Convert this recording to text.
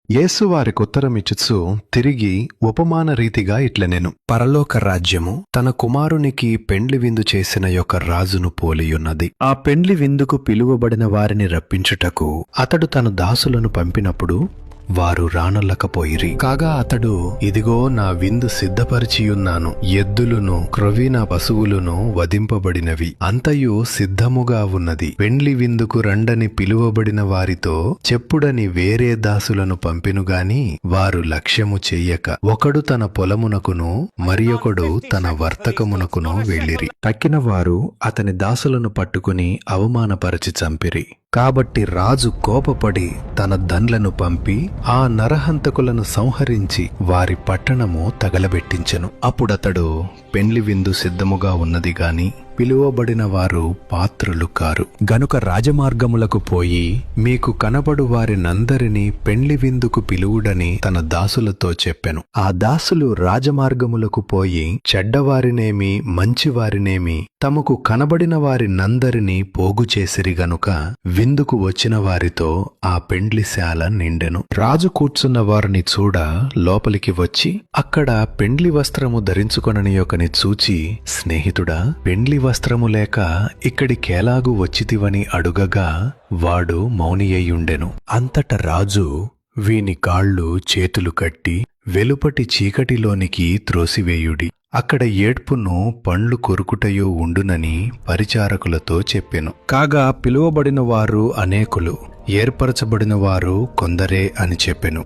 యేసు వారికుత్తరమిచ్చుచు తిరిగి ఉపమాన రీతిగా ఇట్లనెను. పరలోక రాజ్యము తన కుమారునికి పెండ్లి విందు చేసిన యొక్క రాజును పోలియున్నది. ఆ పెండ్లి విందుకు పిలువబడిన వారిని రప్పించుటకు అతడు తన దాసులను పంపినప్పుడు వారు రానొల్లకపోయిరి. కాగా అతడు, ఇదిగో నా విందు సిద్ధపరిచియున్నాను, ఎద్దులును క్రొవ్విన పశువులును వధింపబడినవి, అంతయు సిద్ధముగా ఉన్నది. పెండ్లి విందుకు రండని పిలువబడిన వారితో చెప్పుడని వేరే దాసులను పంపెనుగాని వారు లక్ష్యము చెయ్యక ఒకడు తన పొలమునకును మరియొకడు తన వర్తకమునకును వెళ్ళిరి. తక్కిన వారు అతని దాసులను పట్టుకుని అవమానపరచి చంపిరి. కాబట్టి రాజు కోపపడి తన దండ్లను పంపి ఆ నరహంతకులను సంహరించి వారి పట్టణము తగలబెట్టించెను. అప్పుడతడు, పెండ్లి విందు సిద్ధముగా ఉన్నది గాని పిలువబడిన వారు పాత్రులు కారు, గనుక రాజమార్గములకు పోయి మీకు కనబడు వారినందరినీ పెండ్లి విందుకు పిలువుడని తన దాసులతో చెప్పెను. ఆ దాసులు రాజమార్గములకు పోయి చెడ్డవారినేమి మంచివారినేమి తమకు కనబడిన వారినందరినీ పోగు చేసిరి గనుక విందుకు వచ్చిన వారితో ఆ పెండ్లిశాల నిండెను. రాజు కూర్చున్న వారిని చూడ లోపలికి వచ్చి అక్కడ పెండ్లి వస్త్రము ధరించుకొనని ఒకని చూచి, స్నేహితుడా, పెండ్లి వస్త్రము లేక ఇక్కడికేలాగు వచ్చితివని అడుగగా వాడు మౌనియ్యుండెను. అంతట రాజు, వీని కాళ్ళు చేతులు కట్టి వెలుపటి చీకటిలోనికి త్రోసివేయుడి, అక్కడ ఏడ్పును పండ్లు కొరుకుటయో ఉండునని పరిచారకులతో చెప్పెను. కాగా పిలువబడిన వారు అనేకులు, ఏర్పరచబడిన వారు కొందరే అని చెప్పెను.